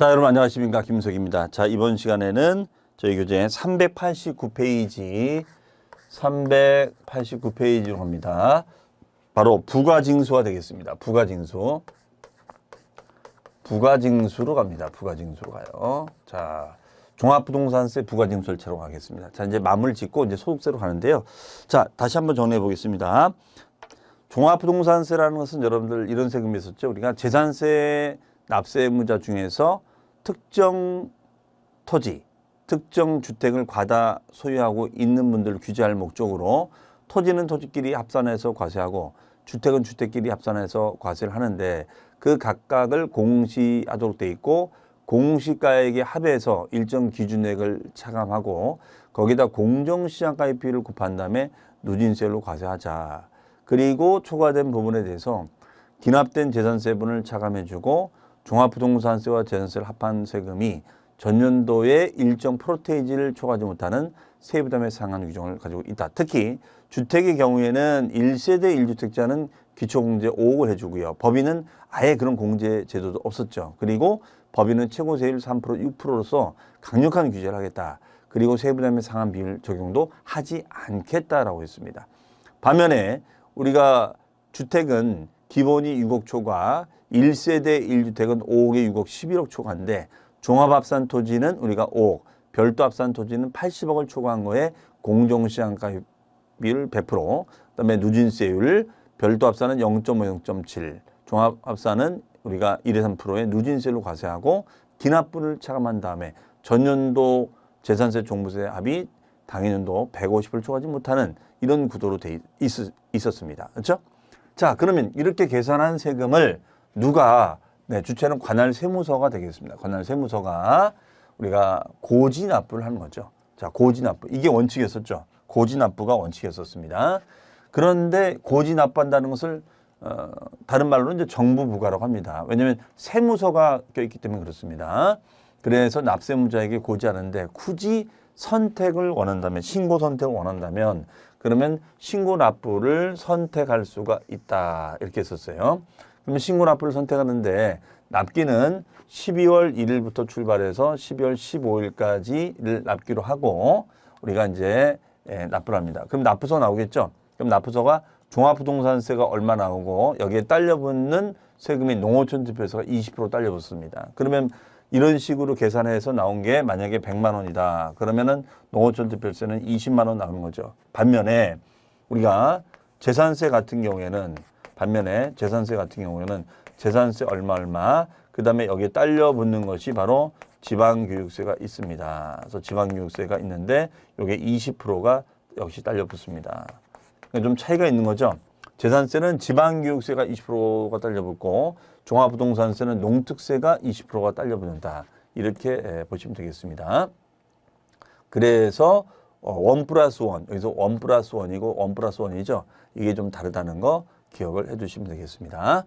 자, 여러분 안녕하십니까? 김석입니다. 자, 이번 시간에는 저희 교재 389페이지, 389페이지로 갑니다. 바로 부가징수가 되겠습니다. 부가징수. 부가징수로 갑니다. 부가징수로 가요. 자, 종합부동산세 부가징수를 채로 가겠습니다. 자, 이제 마무리를 짓고 이제 소득세로 가는데요. 자, 다시 한번 정리해 보겠습니다. 종합부동산세라는 것은 여러분들 이런 세금이 있었죠. 우리가 재산세 납세 의무자 중에서 특정 토지, 특정 주택을 과다 소유하고 있는 분들을 규제할 목적으로 토지는 토지끼리 합산해서 과세하고 주택은 주택끼리 합산해서 과세를 하는데 그 각각을 공시하도록 돼 있고 공시가액에 합해서 일정 기준액을 차감하고 거기다 공정시장가액 비율을 곱한 다음에 누진세율로 과세하자. 그리고 초과된 부분에 대해서 기납된 재산세분을 차감해주고 종합부동산세와 재산세를 합한 세금이 전년도에 일정 프로테이지를 초과하지 못하는 세부담에 상한 규정을 가지고 있다. 특히 주택의 경우에는 1세대 1주택자는 기초공제 5억을 해주고요. 법인은 아예 그런 공제 제도도 없었죠. 그리고 법인은 최고세율 3%, 6%로서 강력한 규제를 하겠다. 그리고 세부담에 상한 비율 적용도 하지 않겠다라고 했습니다. 반면에 우리가 주택은 기본이 6억 초과, 1세대 1주택은 5억에 6억 11억 초과인데 종합합산 토지는 우리가 5억, 별도 합산 토지는 80억을 초과한 거에 공정시장가액 비율 100%, 그다음에 누진세율, 별도 합산은 0.5, 0.7, 종합합산은 우리가 1에 3%의 누진세율로 과세하고 기납분을 차감한 다음에 전년도 재산세 종부세 합이 당해년도 150을 초과하지 못하는 이런 구도로 돼 있었습니다. 그렇죠? 자, 그러면 이렇게 계산한 세금을 누가 주체는 관할세무서가 되겠습니다. 관할세무서가 우리가 고지납부를 하는 거죠. 자, 고지납부. 이게 원칙이었었죠. 고지납부가 원칙이었었습니다. 그런데 고지납부한다는 것을 다른 말로는 이제 정부부과라고 합니다. 왜냐하면 세무서가 껴있기 때문에 그렇습니다. 그래서 납세무자에게 고지하는데 굳이 선택을 원한다면, 신고 선택을 원한다면 그러면 신고 납부를 선택할 수가 있다. 이렇게 했었어요. 그러면 신고 납부를 선택하는데 납기는 12월 1일부터 출발해서 12월 15일까지를 납기로 하고 우리가 이제 납부를 합니다. 그럼 납부서 나오겠죠? 그럼 납부서가 종합부동산세가 얼마 나오고 여기에 딸려붙는 세금이 농어촌투표세가 20% 딸려붙습니다. 그러면 이런 식으로 계산해서 나온 게 만약에 100만 원이다. 그러면은 농어촌투표세는 20만 원 나오는 거죠. 반면에 우리가 재산세 같은 경우에는 재산세 얼마 그 다음에 여기에 딸려 붙는 것이 바로 지방교육세가 있습니다. 그래서 지방교육세가 있는데 여기에 20%가 역시 딸려 붙습니다. 그러니까 좀 차이가 있는 거죠. 재산세는 지방교육세가 20%가 딸려 붙고 종합부동산세는 농특세가 20%가 딸려 붙는다. 이렇게 보시면 되겠습니다. 그래서 1+1, 여기서 1+1이고 1+1이죠. 이게 좀 다르다는 거 기억을 해 두시면 되겠습니다.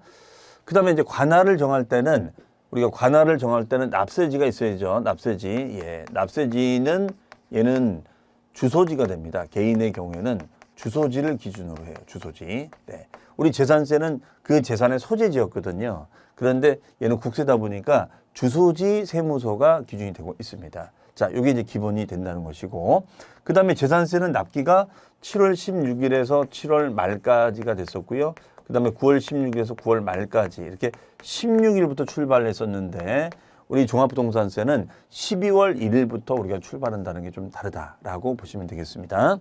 그 다음에 이제 관할을 정할 때는 우리가 관할을 정할 때는 납세지가 있어야죠. 납세지. 예. 납세지는 얘는 주소지가 됩니다. 개인의 경우에는 주소지를 기준으로 해요. 주소지. 네. 우리 재산세는 그 재산의 소재지였거든요. 그런데 얘는 국세다 보니까 주소지 세무서가 기준이 되고 있습니다. 자, 이게 이제 기본이 된다는 것이고, 그 다음에 재산세는 납기가 7월 16일에서 7월 말까지가 됐었고요. 그 다음에 9월 16일에서 9월 말까지 이렇게 16일부터 출발했었는데 우리 종합부동산세는 12월 1일부터 우리가 출발한다는 게 좀 다르다라고 보시면 되겠습니다.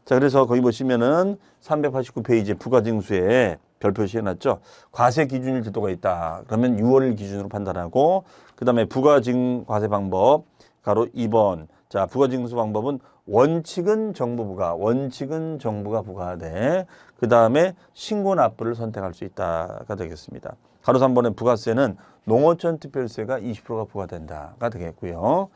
자, 그래서 거기 보시면은 389페이지 부가징수에 별표시 해놨죠. 과세 기준일 제도가 있다. 그러면 6월을 기준으로 판단하고 그 다음에 부가징과세 방법 가로 2번. 자, 부가징수 방법은 원칙은 정부가 부과하되 그 다음에 신고 납부를 선택할 수 있다가 되겠습니다. 가로 3번의 부가세는 농어촌 특별세가 20%가 부과된다가 되겠고요.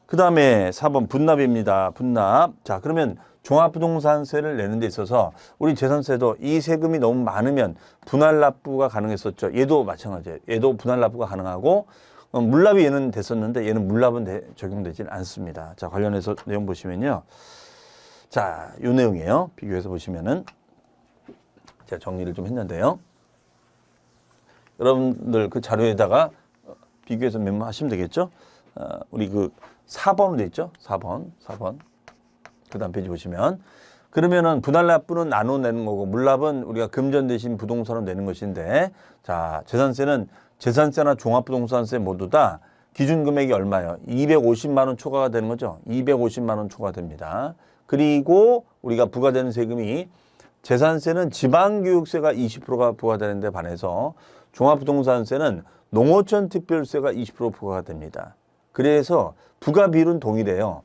그 다음에 4번 분납입니다. 분납. 자, 그러면 종합부동산세를 내는 데 있어서 우리 재산세도 이 세금이 너무 많으면 분할 납부가 가능했었죠. 얘도 마찬가지예요. 얘도 분할 납부가 가능하고 물납이 얘는 됐었는데 얘는 물납은 적용되질 않습니다. 자, 관련해서 내용 보시면요. 자, 요 내용이에요. 비교해서 보시면은 제가 정리를 좀 했는데요. 여러분들 그 자료에다가 비교해서 메모하시면 되겠죠. 우리 그 4번으로 돼 있죠. 4번. 그 다음 페이지 보시면. 그러면은 분할납부는 나눠내는 거고 물납은 우리가 금전 대신 부동산으로 내는 것인데 자, 재산세나 종합부동산세 모두 다 기준 금액이 얼마예요? 250만 원 초과가 되는 거죠. 250만 원 초과됩니다. 그리고 우리가 부과되는 세금이 재산세는 지방교육세가 20%가 부과되는 데 반해서 종합부동산세는 농어촌 특별세가 20% 부과가 됩니다. 그래서 부과 비율은 동일해요.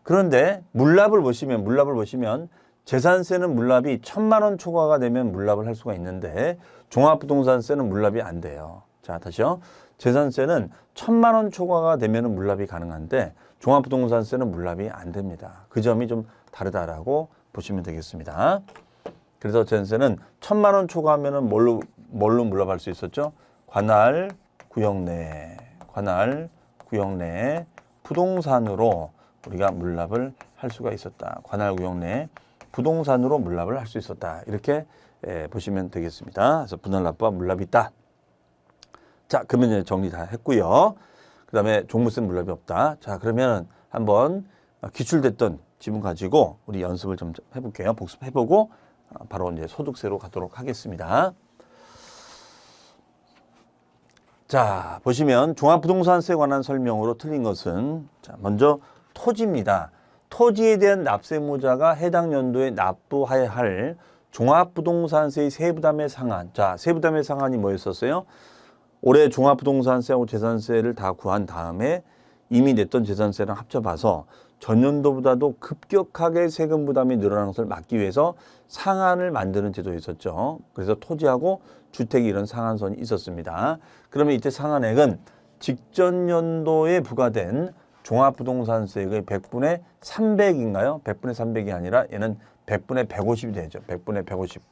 그런데 물납을 보시면 재산세는 물납이 1,000만 원 초과가 되면 물납을 할 수가 있는데 종합부동산세는 물납이 안 돼요. 자, 다시요. 재산세는 1,000만 원 초과가 되면 물납이 가능한데 종합부동산세는 물납이 안 됩니다. 그 점이 좀 다르다라고 보시면 되겠습니다. 그래서 재산세는 1,000만 원 초과하면 뭘로 물납할 수 있었죠? 관할 구역 내 부동산으로 우리가 물납을 할 수가 있었다. 관할 구역 내 부동산으로 물납을 할 수 있었다. 이렇게 보시면 되겠습니다. 그래서 분할납부와 물납이 있다. 자, 그러면 이제 정리 다 했고요. 그 다음에 종부세 물납이 없다. 자, 그러면 한번 기출됐던 지문 가지고 우리 연습을 좀 해볼게요. 복습해보고 바로 이제 소득세로 가도록 하겠습니다. 자, 보시면 종합부동산세에 관한 설명으로 틀린 것은 자, 먼저 토지입니다. 토지에 대한 납세무자가 해당 연도에 납부해야 할 종합부동산세의 세부담의 상한. 자, 세부담의 상한이 뭐였었어요? 올해 종합부동산세하고 재산세를 다 구한 다음에 이미 냈던 재산세랑 합쳐봐서 전년도보다도 급격하게 세금 부담이 늘어나는 것을 막기 위해서 상한을 만드는 제도가 있었죠. 그래서 토지하고 주택이 이런 상한선이 있었습니다. 그러면 이때 상한액은 직전 연도에 부과된 종합부동산세의 100분의 300인가요? 100분의 300이 아니라 얘는 100분의 150이 되죠. 100분의 150.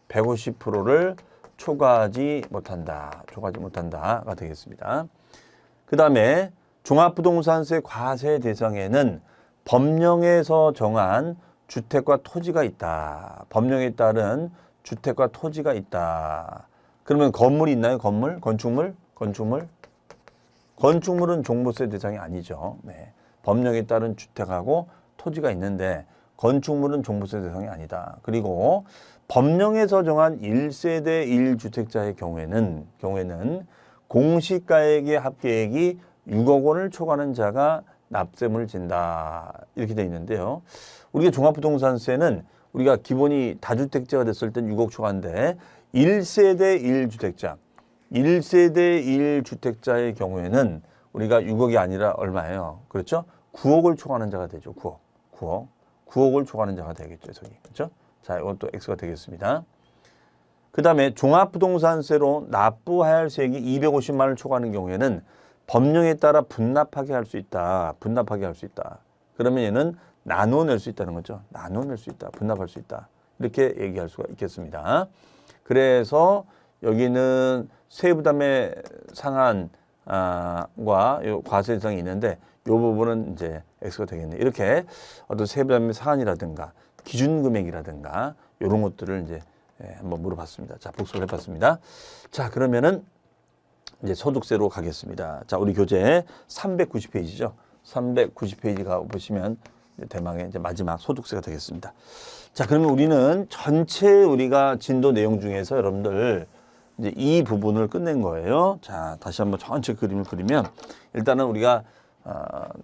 150%를 초과하지 못한다가 되겠습니다. 그 다음에 종합부동산세 과세 대상에는 법령에서 정한 주택과 토지가 있다. 법령에 따른 주택과 토지가 있다. 그러면 건물이 있나요? 건축물? 건축물은 종부세 대상이 아니죠. 네. 법령에 따른 주택하고 토지가 있는데 건축물은 종부세 대상이 아니다. 그리고 법령에서 정한 1세대 1주택자의 경우에는 공시가액의 합계액이 6억 원을 초과하는 자가 납세물을 진다. 이렇게 되어 있는데요. 우리가 종합부동산세는 우리가 기본이 다주택자가 됐을 땐 6억 초과인데 1세대 1세대 1주택자의 경우에는 우리가 6억이 아니라 얼마예요? 그렇죠? 9억을 초과하는 자가 되죠. 9억을 초과하는 자가 되겠죠. 그렇죠? 자, 이것도 X가 되겠습니다. 그 다음에 종합부동산세로 납부해야 할 세액이 250만 원을 초과하는 경우에는 법령에 따라 분납하게 할 수 있다. 그러면 얘는 나눠낼 수 있다는 거죠. 분납할 수 있다. 이렇게 얘기할 수가 있겠습니다. 그래서 여기는 세부담의 상한과 과세 대상이 있는데 이 부분은 이제 X가 되겠네요. 이렇게 어떤 세부담의 상한이라든가 기준 금액이라든가 이런 것들을 이제 한번 물어봤습니다. 자, 복습을 해봤습니다. 자, 그러면은 이제 소득세로 가겠습니다. 자, 우리 교재 390페이지죠. 390페이지 가 보시면 대망의 이제 마지막 소득세가 되겠습니다. 자, 그러면 우리는 전체 우리가 진도 내용 중에서 여러분들 이제 이 부분을 끝낸 거예요. 자, 다시 한번 전체 그림을 그리면 일단은 우리가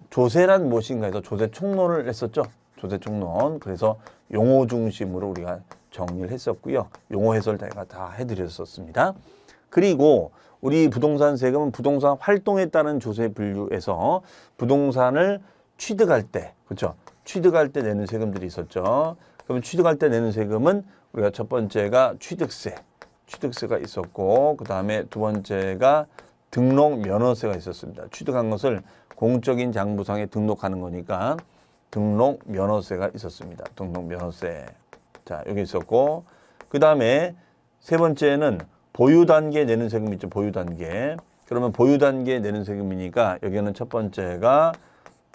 조세란 무엇인가 해서 조세 총론을 했었죠. 조세 총론. 그래서 용어 중심으로 우리가 정리를 했었고요. 용어 해설 다 해드렸었습니다. 그리고 우리 부동산 세금은 부동산 활동에 따른 조세 분류에서 부동산을 취득할 때, 그렇죠? 취득할 때 내는 세금들이 있었죠. 그러면 취득할 때 내는 세금은 우리가 첫 번째가 취득세가 있었고, 그 다음에 두 번째가 등록 면허세가 있었습니다. 취득한 것을 공적인 장부상에 등록하는 거니까 등록 면허세가 있었습니다. 등록 면허세. 자, 여기 있었고, 그 다음에 세 번째는 보유 단계에 내는 세금이 있죠. 보유 단계. 그러면 보유 단계에 내는 세금이니까 여기는 첫 번째가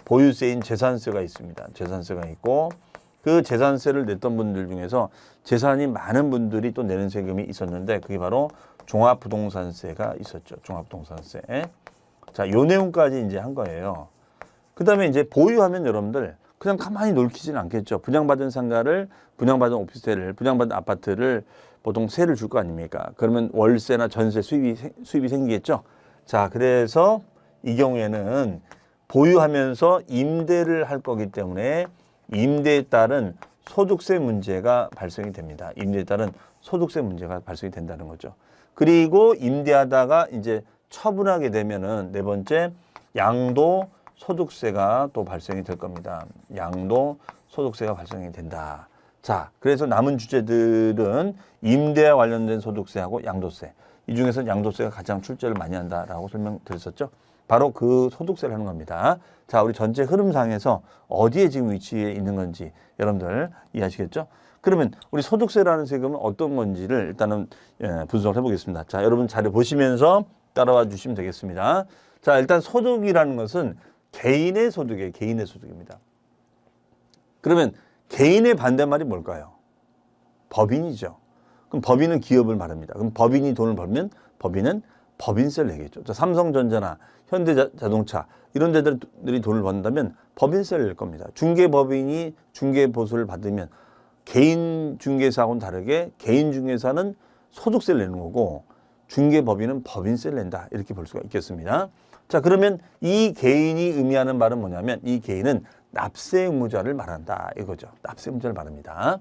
보유세인 재산세가 있습니다. 재산세가 있고, 그 재산세를 냈던 분들 중에서 재산이 많은 분들이 또 내는 세금이 있었는데 그게 바로 종합부동산세가 있었죠. 종합부동산세. 자, 요 내용까지 이제 한 거예요. 그 다음에 이제 보유하면 여러분들 그냥 가만히 놀키지는 않겠죠. 분양받은 상가를, 분양받은 오피스텔을, 분양받은 아파트를 보통 세를 줄 거 아닙니까? 그러면 월세나 전세 수입이 생기겠죠. 자, 그래서 이 경우에는 보유하면서 임대를 할 거기 때문에 임대에 따른 소득세 문제가 발생이 됩니다. 임대에 따른 소득세 문제가 발생이 된다는 거죠. 그리고 임대하다가 이제 처분하게 되면은 네 번째 양도 소득세가 또 발생이 될 겁니다. 양도 소득세가 발생이 된다. 자, 그래서 남은 주제들은 임대와 관련된 소득세하고 양도세. 이 중에서 양도세가 가장 출제를 많이 한다라고 설명드렸었죠. 바로 그 소득세를 하는 겁니다. 자, 우리 전체 흐름상에서 어디에 지금 위치해 있는 건지 여러분들 이해하시겠죠? 그러면 우리 소득세라는 세금은 어떤 건지를 일단은 분석을 해보겠습니다. 자, 여러분 자료 보시면서 따라와 주시면 되겠습니다. 자, 일단 소득이라는 것은 개인의 소득이에요. 개인의 소득입니다. 그러면 개인의 반대말이 뭘까요? 법인이죠. 그럼 법인은 기업을 말합니다. 그럼 법인이 돈을 벌면 법인은 법인세를 내겠죠. 자, 삼성전자나 현대자동차 이런 데들이 돈을 번다면 법인세를 낼 겁니다. 중개법인이 중개보수를 받으면 개인 중개사하고는 다르게 개인 중개사는 소득세를 내는 거고 중개법인은 법인세를 낸다. 이렇게 볼 수가 있겠습니다. 자, 그러면 이 개인이 의미하는 말은 뭐냐면 이 개인은 납세 의무자를 말한다. 이거죠. 납세 의무자를 말합니다.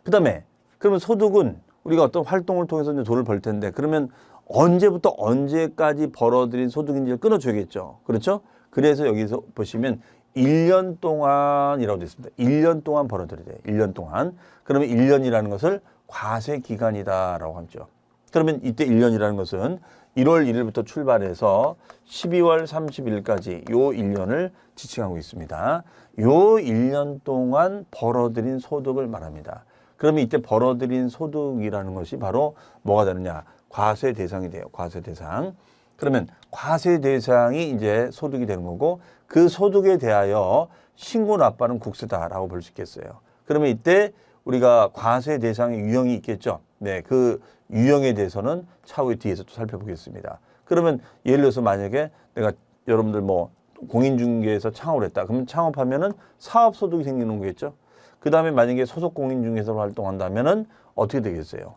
그 다음에 그러면 소득은 우리가 어떤 활동을 통해서 이제 돈을 벌 텐데 그러면 언제부터 언제까지 벌어들인 소득인지를 끊어줘야겠죠. 그렇죠? 그래서 여기서 보시면 1년 동안이라고 되어 있습니다. 1년 동안 벌어들여야 돼요. 1년 동안. 그러면 1년이라는 것을 과세 기간이다라고 하죠. 그러면 이때 1년이라는 것은 1월 1일부터 출발해서 12월 30일까지 요 1년을 지칭하고 있습니다. 요 1년 동안 벌어들인 소득을 말합니다. 그러면 이때 벌어들인 소득이라는 것이 바로 뭐가 되느냐? 과세 대상이 돼요. 과세 대상. 그러면 과세 대상이 이제 소득이 되는 거고 그 소득에 대하여 신고 납부하는 국세다라고 볼 수 있겠어요. 그러면 이때 우리가 과세 대상의 유형이 있겠죠. 네, 그 유형에 대해서는 차후에 뒤에서 또 살펴보겠습니다. 그러면 예를 들어서 만약에 내가 여러분들 뭐 공인중개에서 창업을 했다. 그러면 창업하면은 사업소득이 생기는 거겠죠. 그 다음에 만약에 소속 공인중개사로 활동한다면은 어떻게 되겠어요?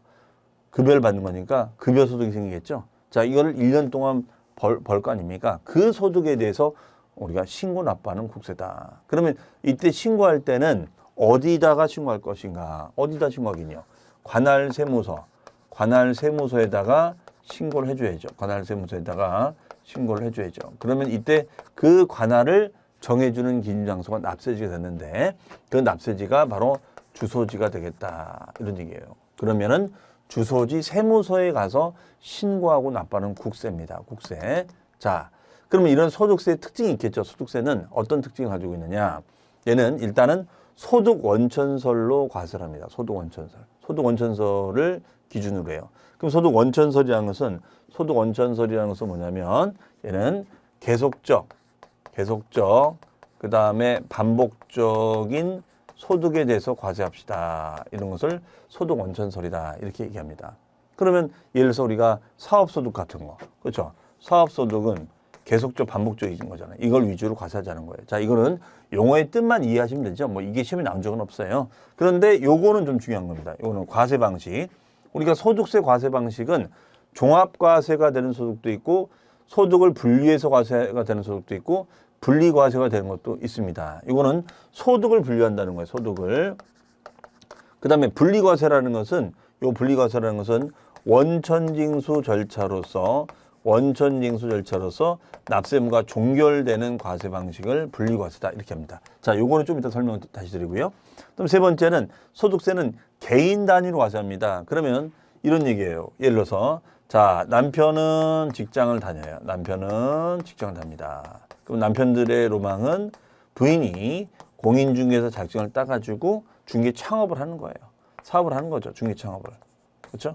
급여를 받는 거니까 급여 소득이 생기겠죠. 자, 이거를 1년 동안 벌 거 아닙니까? 그 소득에 대해서 우리가 신고 납부하는 국세다. 그러면 이때 신고할 때는 어디다가 신고할 것인가? 어디다 신고하긴요? 관할세무서에다가 신고를 해줘야죠. 관할세무서에다가 신고를 해줘야죠. 그러면 이때 그 관할을 정해주는 기준장소가 납세지가 됐는데 그 납세지가 바로 주소지가 되겠다. 이런 얘기예요. 그러면은 주소지 세무서에 가서 신고하고 납부하는 국세입니다. 국세. 자, 그러면 이런 소득세의 특징이 있겠죠. 소득세는 어떤 특징을 가지고 있느냐. 얘는 일단은 소득원천설로 과세를 합니다. 소득원천설. 소득원천설을 기준으로 해요. 그럼 소득원천설이라는 것은 뭐냐면 얘는 계속적, 그 다음에 반복적인 소득에 대해서 과세합시다. 이런 것을 소득원천설이다. 이렇게 얘기합니다. 그러면 예를 들어서 우리가 사업소득 같은 거. 그렇죠? 사업소득은 계속적 반복적인 거잖아요. 이걸 위주로 과세하자는 거예요. 자, 이거는 용어의 뜻만 이해하시면 되죠. 뭐 이게 시험에 나온 적은 없어요. 그런데 요거는 좀 중요한 겁니다. 요거는 과세 방식. 우리가 소득세 과세 방식은 종합과세가 되는 소득도 있고 소득을 분리해서 과세가 되는 소득도 있고 분리과세가 되는 것도 있습니다. 이거는 소득을 분류한다는 거예요. 소득을. 그 다음에 분리과세라는 것은 원천징수 절차로서 납세무가 종결되는 과세 방식을 분리과세다. 이렇게 합니다. 자, 요거는 좀 이따 설명 다시 드리고요. 그럼 세 번째는 소득세는 개인 단위로 과세합니다. 그러면 이런 얘기예요. 예를 들어서 자, 남편은 직장을 다녀요. 다닙니다. 그럼 남편들의 로망은 부인이 공인중개사 자격증을 따가지고 중개 창업을 하는 거예요. 사업을 하는 거죠. 중개 창업을. 그렇죠?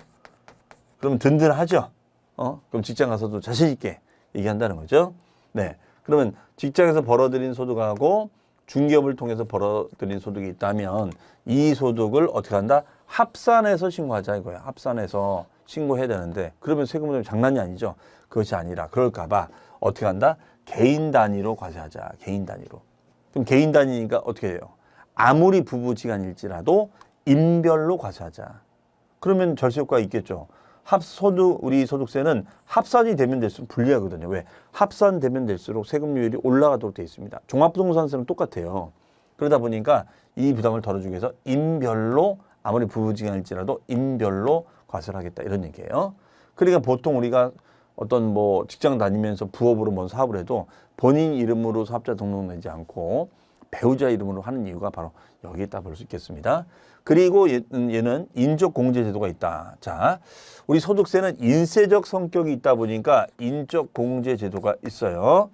그럼 든든하죠. 그럼 직장 가서도 자신 있게 얘기한다는 거죠. 네. 그러면 직장에서 벌어들인 소득하고 중개업을 통해서 벌어들인 소득이 있다면 이 소득을 어떻게 한다? 합산해서 신고하자 이거야. 합산해서 신고해야 되는데 그러면 세금은 장난이 아니죠. 그것이 아니라 그럴까봐 어떻게 한다? 개인 단위로 과세하자. 개인 단위로. 그럼 개인 단위니까 어떻게 해요? 아무리 부부지간일지라도 인별로 과세하자. 그러면 절세 효과가 있겠죠. 우리 소득세는 합산이 되면 될수록 불리하거든요. 왜? 합산되면 될수록 세금률이 올라가도록 되어 있습니다. 종합부동산세는 똑같아요. 그러다 보니까 이 부담을 덜어주기 위해서 인별로 아무리 부부지간일지라도 인별로 과세를 하겠다 이런 얘기예요. 그러니까 보통 우리가 어떤 뭐 직장 다니면서 부업으로 뭔 사업을 해도 본인 이름으로 사업자 등록 내지 않고 배우자 이름으로 하는 이유가 바로 여기에 있다 볼 수 있겠습니다. 그리고 얘는 인적 공제 제도가 있다. 자, 우리 소득세는 인세적 성격이 있다 보니까 인적 공제 제도가 있어요.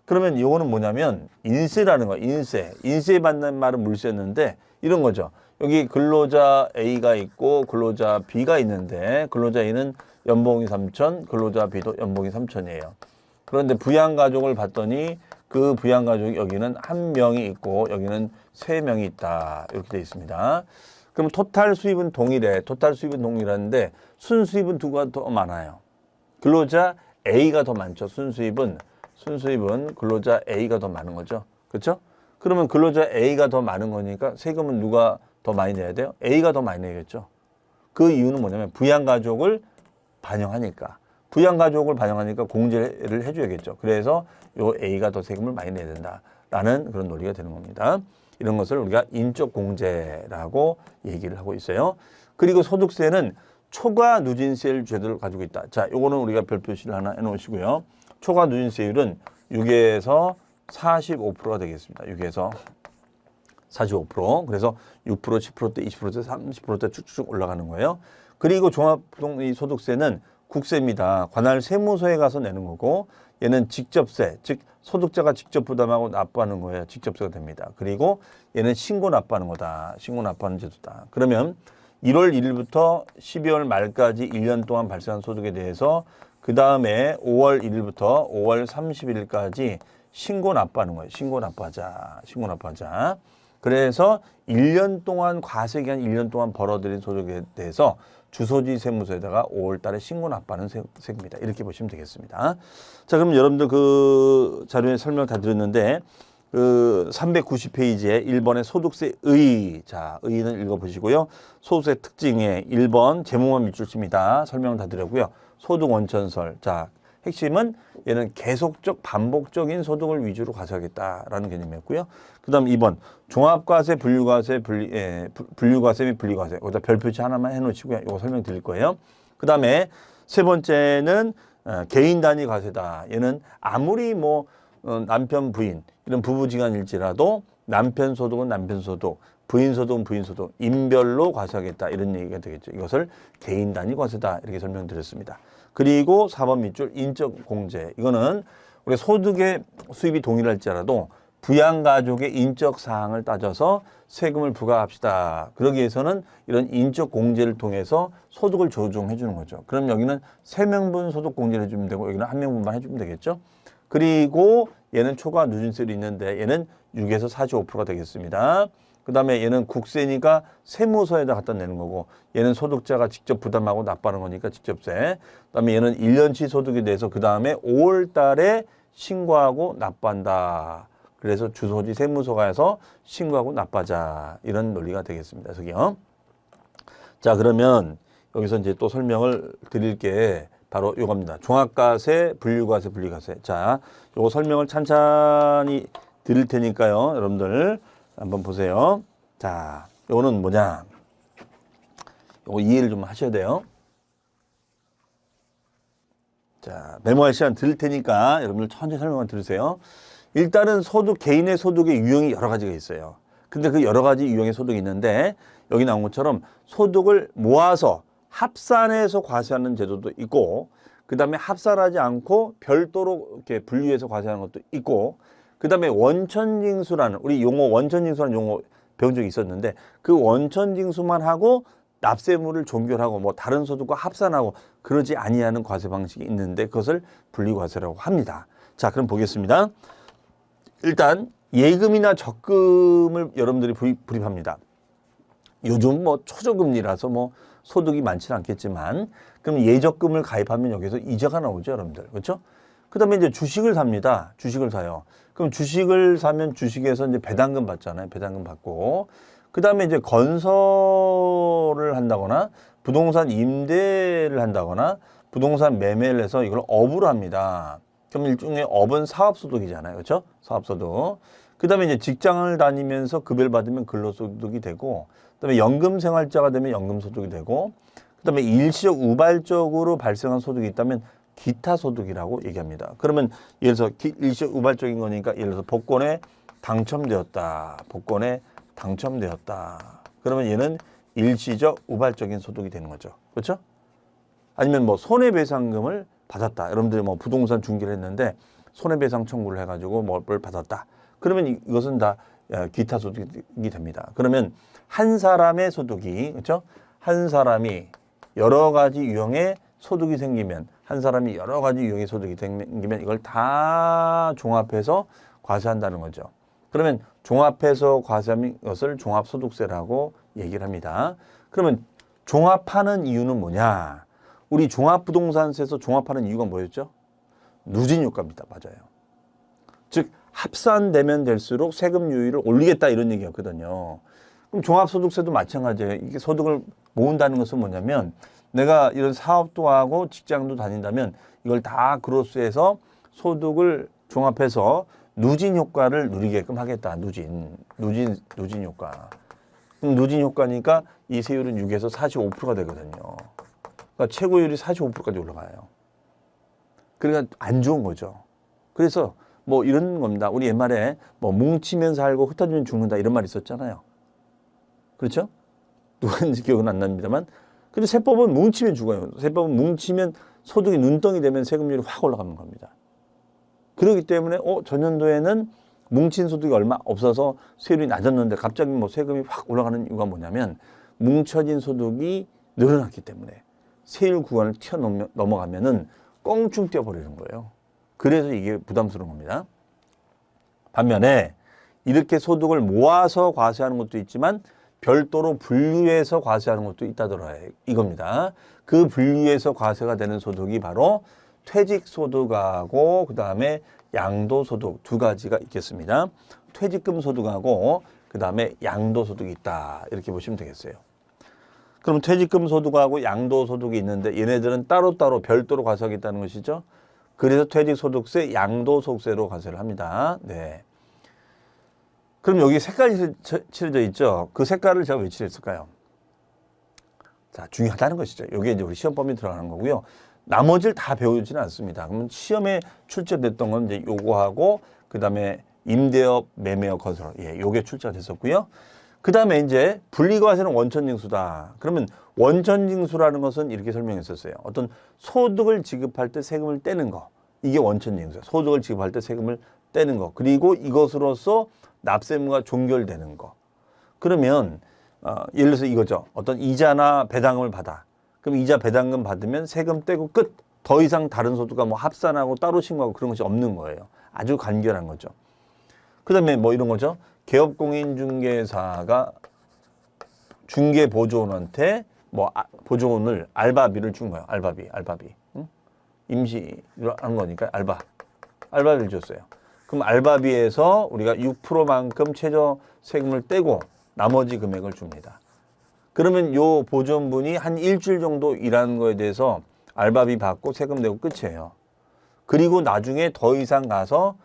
그러면 이거는 뭐냐면 인세라는 거, 인세. 인세 받는 말은 물세였는데 이런 거죠. 여기 근로자 A가 있고 근로자 B가 있는데 근로자 A는 연봉이 3천, 근로자 B도 연봉이 3천이에요. 그런데 부양가족을 봤더니 그 부양가족이 여기는 한 명이 있고 여기는 세 명이 있다. 이렇게 되어 있습니다. 그럼 토탈 수입은 동일해. 토탈 수입은 동일한데 순수입은 누가 더 많아요? 근로자 A가 더 많죠. 순수입은 근로자 A가 더 많은 거죠. 그렇죠? 그러면 근로자 A가 더 많은 거니까 세금은 누가 더 많이 내야 돼요? A가 더 많이 내겠죠. 그 이유는 뭐냐면 부양가족을 반영하니까. 부양가족을 반영하니까 공제를 해줘야겠죠. 그래서 요 A가 더 세금을 많이 내야 된다라는 그런 논리가 되는 겁니다. 이런 것을 우리가 인적 공제라고 얘기를 하고 있어요. 그리고 소득세는 초과 누진세율 제도를 가지고 있다. 자, 요거는 우리가 별 표시를 하나 해놓으시고요. 초과 누진세율은 6에서 45%가 되겠습니다. 6에서 45%. 그래서 6%, 10%대, 20%대, 30%대 쭉쭉 올라가는 거예요. 그리고 종합소득세는 국세입니다. 관할 세무서에 가서 내는 거고 얘는 직접세, 즉 소득자가 직접 부담하고 납부하는 거예요. 직접세가 됩니다. 그리고 얘는 신고 납부하는 거다. 신고 납부하는 제도다. 그러면 1월 1일부터 12월 말까지 1년 동안 발생한 소득에 대해서 그 다음에 5월 1일부터 5월 30일까지 신고 납부하는 거예요. 신고 납부하자. 신고 납부하자. 그래서 1년 동안 과세기간 1년 동안 벌어들인 소득에 대해서 주소지 세무서에다가 5월 달에 신고 납부하는 세금이다. 이렇게 보시면 되겠습니다. 자, 그럼 여러분들 그 자료에 설명 다 드렸는데 그 390페이지에 1번의 소득세 의. 자, 의는 읽어보시고요. 소득세 특징에 1번 재무만 밑줄칩니다. 설명 다 드렸고요. 소득 원천설. 자, 핵심은 얘는 계속적 반복적인 소득을 위주로 과세하겠다라는 개념이었고요. 그 다음 2번 종합과세, 분류과세, 분류과세 및 분리과세. 여기다 별표치 하나만 해놓으시고요. 이거 설명드릴 거예요. 그 다음에 세 번째는 개인 단위 과세다. 얘는 아무리 뭐 남편, 부인 이런 부부지간일지라도 남편 소득은 남편 소득, 부인 소득은 부인 소득, 인별로 과세하겠다 이런 얘기가 되겠죠. 이것을 개인 단위 과세다 이렇게 설명드렸습니다. 그리고 4번 밑줄 인적 공제. 이거는 우리 소득의 수입이 동일할지라도 부양가족의 인적 사항을 따져서 세금을 부과합시다. 그러기 위해서는 이런 인적 공제를 통해서 소득을 조정해 주는 거죠. 그럼 여기는 3명분 소득 공제를 해주면 되고 여기는 1명분만 해주면 되겠죠. 그리고 얘는 초과 누진세율이 있는데 얘는 6에서 45%가 되겠습니다. 그 다음에 얘는 국세니까 세무서에다 갖다 내는 거고 얘는 소득자가 직접 부담하고 납부하는 거니까 직접세. 그 다음에 얘는 1년치 소득에 대해서 그 다음에 5월 달에 신고하고 납부한다. 그래서 주소지 세무서 가서 신고하고 납부하자. 이런 논리가 되겠습니다. 저기요. 자, 그러면 여기서 이제 또 설명을 드릴 게 바로 요겁니다. 종합과세, 분류과세, 분리과세. 자, 요거 설명을 찬찬히 드릴 테니까요. 여러분들 한번 보세요. 자, 요거는 뭐냐? 요거 이해를 좀 하셔야 돼요. 자, 메모할 시간 드릴 테니까 여러분들 천천히 설명을 들으세요. 일단은 개인의 소득의 유형이 여러 가지가 있어요. 근데 그 여러 가지 유형의 소득이 있는데 여기 나온 것처럼 소득을 모아서 합산해서 과세하는 제도도 있고 그 다음에 합산하지 않고 별도로 이렇게 분류해서 과세하는 것도 있고 그 다음에 원천징수라는 우리 용어 원천징수라는 용어 배운 적이 있었는데 그 원천징수만 하고 납세물을 종결하고 뭐 다른 소득과 합산하고 그러지 아니하는 과세 방식이 있는데 그것을 분리과세라고 합니다. 자, 그럼 보겠습니다. 일단 예금이나 적금을 여러분들이 불입합니다. 요즘 뭐 초저금리라서 뭐 소득이 많지는 않겠지만 그럼 예적금을 가입하면 여기서 이자가 나오죠, 여러분들. 그렇죠? 그다음에 이제 주식을 삽니다. 주식을 사요. 그럼 주식을 사면 주식에서 이제 배당금 받잖아요. 배당금 받고 그다음에 이제 건설을 한다거나 부동산 임대를 한다거나 부동산 매매를 해서 이걸 업으로 합니다. 그럼 일종의 업은 사업소득이잖아요. 그렇죠? 사업소득. 그다음에 이제 직장을 다니면서 급여를 받으면 근로소득이 되고 그다음에 연금생활자가 되면 연금소득이 되고 그다음에 일시적 우발적으로 발생한 소득이 있다면 기타 소득이라고 얘기합니다. 그러면 예를 들어서 일시적 우발적인 거니까 예를 들어서 복권에 당첨되었다. 복권에 당첨되었다. 그러면 얘는 일시적 우발적인 소득이 되는 거죠. 그렇죠? 아니면 뭐 손해배상금을 받았다. 여러분들이 뭐 부동산 중개를 했는데 손해배상 청구를 해가지고 뭘 받았다. 그러면 이것은 다 기타 소득이 됩니다. 그러면 한 사람의 소득이, 그렇죠? 한 사람이 여러 가지 유형의 소득이 생기면, 한 사람이 여러 가지 유형의 소득이 생기면 이걸 다 종합해서 과세한다는 거죠. 그러면 종합해서 과세하는 것을 종합소득세라고 얘기를 합니다. 그러면 종합하는 이유는 뭐냐? 우리 종합부동산세에서 종합하는 이유가 뭐였죠? 누진효과입니다. 맞아요. 즉 합산되면 될수록 세금율을 올리겠다 이런 얘기였거든요. 그럼 종합소득세도 마찬가지예요. 이게 소득을 모은다는 것은 뭐냐면 내가 이런 사업도 하고 직장도 다닌다면 이걸 다 그로스해서 소득을 종합해서 누진 효과를 누리게끔 하겠다. 누진 효과. 그럼 누진 효과니까 이 세율은 6에서 45%가 되거든요. 그러니까 최고율이 45%까지 올라가요. 그러니까 안 좋은 거죠. 그래서 뭐 이런 겁니다. 우리 옛말에 뭐 뭉치면 살고 흩어지면 죽는다 이런 말 있었잖아요. 그렇죠? 누구인지 기억은 안 납니다만. 근데 세법은 뭉치면 죽어요. 세법은 뭉치면 소득이 눈덩이 되면 세금률이 확 올라가는 겁니다. 그렇기 때문에 전년도에는 뭉친 소득이 얼마 없어서 세율이 낮았는데 갑자기 뭐 세금이 확 올라가는 이유가 뭐냐면 뭉쳐진 소득이 늘어났기 때문에 세율 구간을 튀어넘어가면은 껑충 뛰어버리는 거예요. 그래서 이게 부담스러운 겁니다. 반면에 이렇게 소득을 모아서 과세하는 것도 있지만 별도로 분류해서 과세하는 것도 있다더라요. 이겁니다. 그 분류해서 과세가 되는 소득이 바로 퇴직소득하고 그 다음에 양도소득 두 가지가 있겠습니다. 퇴직금 소득하고 그 다음에 양도소득이 있다. 이렇게 보시면 되겠어요. 그럼 퇴직금 소득하고 양도소득이 있는데 얘네들은 따로따로 별도로 과세하겠다는 것이죠. 그래서 퇴직소득세, 양도소득세로 과세를 합니다. 네. 그럼 여기 색깔이 칠해져 있죠. 그 색깔을 제가 왜 칠했을까요? 자, 중요하다는 것이죠. 여기에 이제 우리 시험범위 들어가는 거고요. 나머지를 다 배우지는 않습니다. 그러면 시험에 출제됐던 건 이제 요거하고 그다음에 임대업, 매매업, 건설. 예, 요게 출제가 됐었고요. 그다음에 이제 분리과세는 원천징수다. 그러면 원천징수라는 것은 이렇게 설명했었어요. 어떤 소득을 지급할 때 세금을 떼는 거. 이게 원천징수예요. 소득을 지급할 때 세금을 떼는 거. 그리고 이것으로서 납세무가 종결되는 거. 그러면 예를 들어서 이거죠. 어떤 이자나 배당금을 받아. 그럼 이자 배당금 받으면 세금 떼고 끝. 더 이상 다른 소득과 뭐 합산하고 따로 신고하고 그런 것이 없는 거예요. 아주 간결한 거죠. 그다음에 뭐 이런 거죠. 개업공인중개사가 중개보조원한테 뭐 보조원을 알바비를 준 거예요. 알바비. 응? 임시로 한 거니까 알바비를 줬어요. 그럼 알바비에서 우리가 6%만큼 최저 세금을 떼고 나머지 금액을 줍니다. 그러면 요 보조원분이 한 일주일 정도 일하는 거에 대해서 알바비 받고 세금 내고 끝이에요. 그리고 나중에 더 이상 가서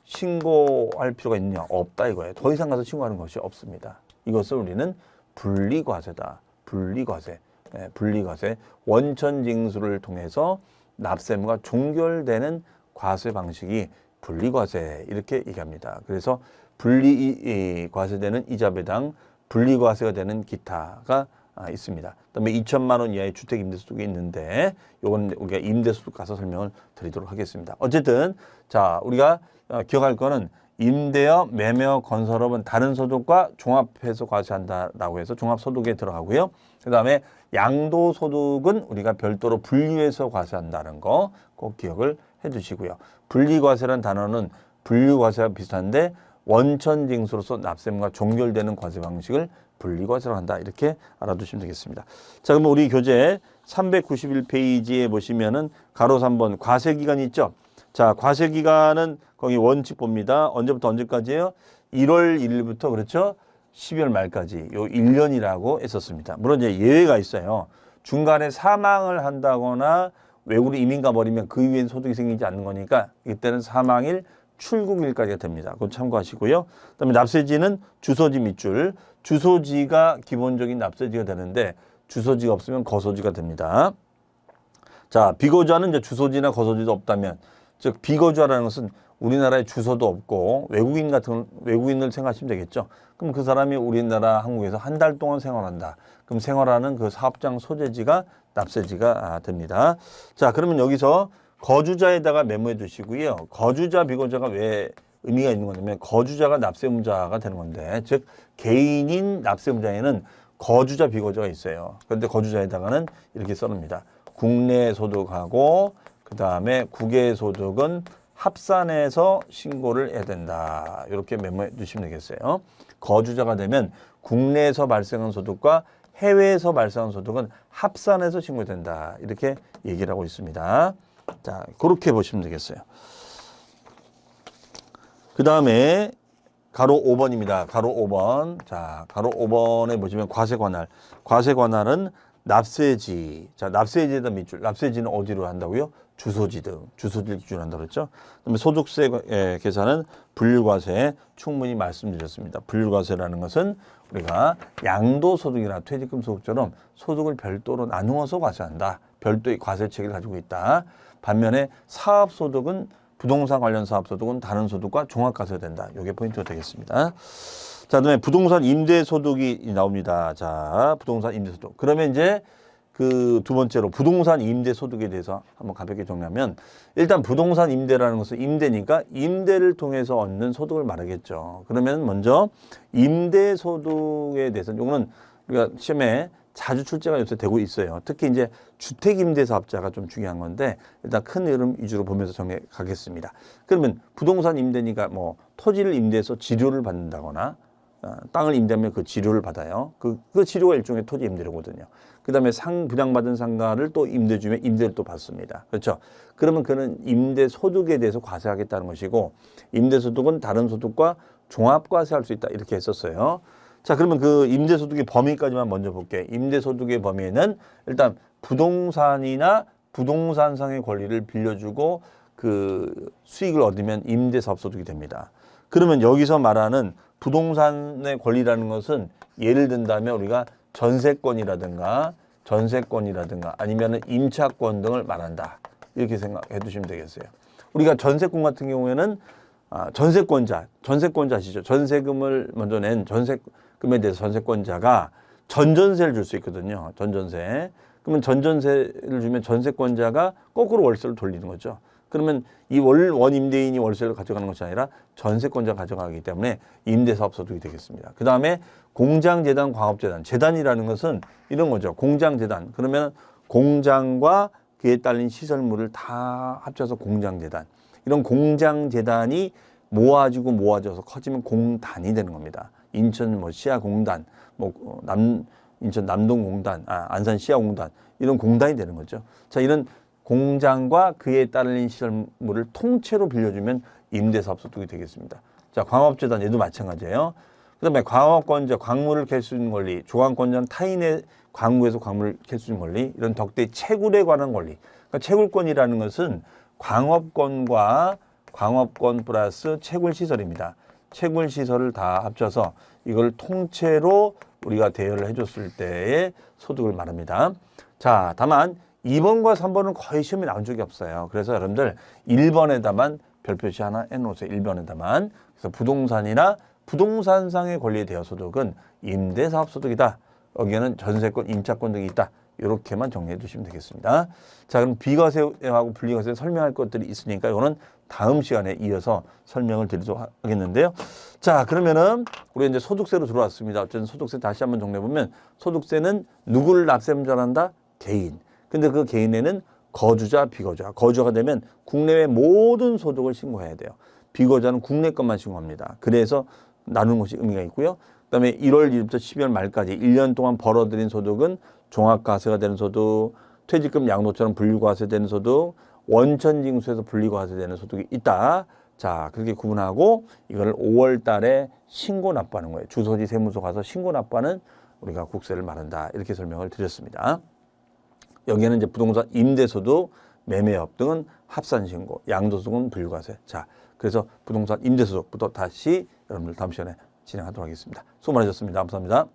신고할 필요가 있느냐? 없다 이거예요. 더 이상 가서 신고하는 것이 없습니다. 이것을 우리는 분리과세다. 분리과세. 네, 분리과세. 원천징수를 통해서 납세무가 종결되는 과세 방식이 분리과세 이렇게 얘기합니다. 그래서 분리과세되는 이자배당, 분리과세가 되는 기타가 있습니다. 그다음에 2천만 원 이하의 주택 임대소득이 있는데 요건 우리가 임대소득 가서 설명을 드리도록 하겠습니다. 어쨌든 자 우리가 기억할 거는 임대업, 매매업, 건설업은 다른 소득과 종합해서 과세한다라고 해서 종합소득에 들어가고요. 그다음에 양도소득은 우리가 별도로 분류해서 과세한다는 거 꼭 기억을 해두시고요. 분리과세라는 단어는 분류과세와 비슷한데 원천징수로서 납세금과 종결되는 과세 방식을 분리과세로 한다. 이렇게 알아두시면 되겠습니다. 자, 그럼 우리 교재 391페이지에 보시면은 가로 3번 과세기간이 있죠. 자, 과세기간은 거기 원칙 봅니다. 언제부터 언제까지예요? 1월 1일부터 그렇죠? 12월 말까지 요 1년이라고 했었습니다. 물론 이제 예외가 있어요. 중간에 사망을 한다거나 외국으로 이민 가버리면 그 이후엔 소득이 생기지 않는 거니까 이때는 사망일, 출국일까지가 됩니다. 그건 참고하시고요. 그다음에 납세지는 주소지 밑줄. 주소지가 기본적인 납세지가 되는데 주소지가 없으면 거소지가 됩니다. 자, 비거주자는 이제 주소지나 거소지도 없다면, 즉 비거주자라는 것은 우리나라에 주소도 없고 외국인을 생각하시면 되겠죠. 그럼 그 사람이 우리나라 한국에서 한 달 동안 생활한다. 그럼 생활하는 그 사업장 소재지가 납세지가 됩니다. 자, 그러면 여기서 거주자에다가 메모해 주시고요. 거주자, 비거주자가 왜 의미가 있는 거냐면 거주자가 납세의무자가 되는 건데, 즉 개인인 납세의무자에는 거주자, 비거주자가 있어요. 그런데 거주자에다가는 이렇게 써놓습니다. 국내 소득하고 그 다음에 국외 소득은 합산해서 신고를 해야 된다. 이렇게 메모해 주시면 되겠어요. 거주자가 되면 국내에서 발생한 소득과 해외에서 발생한 소득은 합산해서 신고된다. 이렇게 얘기를 하고 있습니다. 자, 그렇게 보시면 되겠어요. 그 다음에 가로 5번입니다. 가로 5번. 자, 가로 5번에 보시면 과세관할. 과세관할은 납세지. 자, 납세지에다 밑줄. 납세지는 어디로 한다고요? 주소지 등. 주소지를 기준으로 한다고 그랬죠. 그다음에 소득세 계산은 분류과세. 충분히 말씀드렸습니다. 분류과세라는 것은 우리가 양도소득이나 퇴직금 소득처럼 소득을 별도로 나누어서 과세한다. 별도의 과세책을 가지고 있다. 반면에 사업소득은 부동산 관련 사업소득은 다른 소득과 종합과세된다. 이게 포인트가 되겠습니다. 자, 그다음에 부동산 임대소득이 나옵니다. 자, 부동산 임대소득. 그러면 이제 그 두 번째로 부동산 임대소득에 대해서 한번 가볍게 정리하면, 일단 부동산 임대라는 것은 임대니까 임대를 통해서 얻는 소득을 말하겠죠. 그러면 먼저 임대소득에 대해서는 이거는 우리가 시험에 자주 출제가 요새 되고 있어요. 특히 이제 주택임대사업자가 좀 중요한 건데 일단 큰 흐름 위주로 보면서 정해 가겠습니다. 그러면 부동산 임대니까 뭐 토지를 임대해서 지료를 받는다거나 땅을 임대하면 그 지료를 받아요. 그 지료가 일종의 토지 임대료거든요. 그 다음에 분양받은 상가를 또 임대 주면 임대를 또 받습니다. 그렇죠? 그러면 그는 임대 소득에 대해서 과세하겠다는 것이고, 임대 소득은 다른 소득과 종합 과세할 수 있다. 이렇게 했었어요. 자, 그러면 그 임대 소득의 범위까지만 먼저 볼게요. 임대 소득의 범위에는 일단 부동산이나 부동산상의 권리를 빌려주고 그 수익을 얻으면 임대사업 소득이 됩니다. 그러면 여기서 말하는 부동산의 권리라는 것은 예를 든다면 우리가 전세권이라든가 아니면 임차권 등을 말한다. 이렇게 생각해 두시면 되겠어요. 우리가 전세권 같은 경우에는 전세권자시죠. 전세금을 먼저 낸 전세금에 대해서 전세권자가 전전세를 줄 수 있거든요. 전전세. 그러면 전전세를 주면 전세권자가 거꾸로 월세를 돌리는 거죠. 그러면 이 원임대인이 월세를 가져가는 것이 아니라 전세권자가 가져가기 때문에 임대사업소득이 되겠습니다. 그 다음에 공장재단, 광업재단. 재단이라는 것은 이런 거죠. 공장재단. 그러면 공장과 그에 딸린 시설물을 다 합쳐서 공장재단. 이런 공장재단이 모아져서 커지면 공단이 되는 겁니다. 인천 시야공단, 인천 남동공단, 안산 시야공단, 이런 공단이 되는 거죠. 자, 이런 공장과 그에 따른 시설물을 통째로 빌려주면 임대사업소득이 되겠습니다. 자, 광업재단 얘도 마찬가지예요. 그 다음에 광업권자, 광물을 캘 수 있는 권리, 조강권자는 타인의 광구에서 광물을 캘 수 있는 권리, 이런 덕대 채굴에 관한 권리. 그러니까 채굴권이라는 것은 광업권과 광업권 플러스 채굴시설입니다. 채굴시설을 다 합쳐서 이걸 통째로 우리가 대여를 해줬을 때의 소득을 말합니다. 자, 다만 2번과 3번은 거의 시험에 나온 적이 없어요. 그래서 여러분들 1번에다만 별표시 하나 해놓으세요. 1번에다만. 그래서 부동산이나 부동산상의 권리에 대여 소득은 임대사업소득이다. 여기에는 전세권, 임차권 등이 있다. 이렇게만 정리해 두시면 되겠습니다. 자, 그럼 비과세하고 분리과세 설명할 것들이 있으니까 이거는 다음 시간에 이어서 설명을 드리도록 하겠는데요. 자, 그러면은 우리 이제 소득세로 들어왔습니다. 어쨌든 소득세 다시 한번 정리해 보면, 소득세는 누구를 납세의무자로 한다? 개인. 근데 그 개인에는 거주자, 비거주자. 거주자가 되면 국내외 모든 소득을 신고해야 돼요. 비거주자는 국내 것만 신고합니다. 그래서 나누는 것이 의미가 있고요. 그다음에 1월 1일부터 12월 말까지 1년 동안 벌어들인 소득은 종합과세가 되는 소득, 퇴직금 양도처럼 분리과세되는 소득, 원천징수에서 분리과세되는 소득이 있다. 자, 그렇게 구분하고 이걸 5월 달에 신고 납부하는 거예요. 주소지 세무서 가서 신고 납부하는 우리가 국세를 말한다. 이렇게 설명을 드렸습니다. 여기에는 이제 부동산 임대소득, 매매업 등은 합산신고, 양도소득은 분리과세. 자, 그래서 부동산 임대소득부터 다시 여러분들 다음 시간에 진행하도록 하겠습니다. 수고 많으셨습니다. 감사합니다.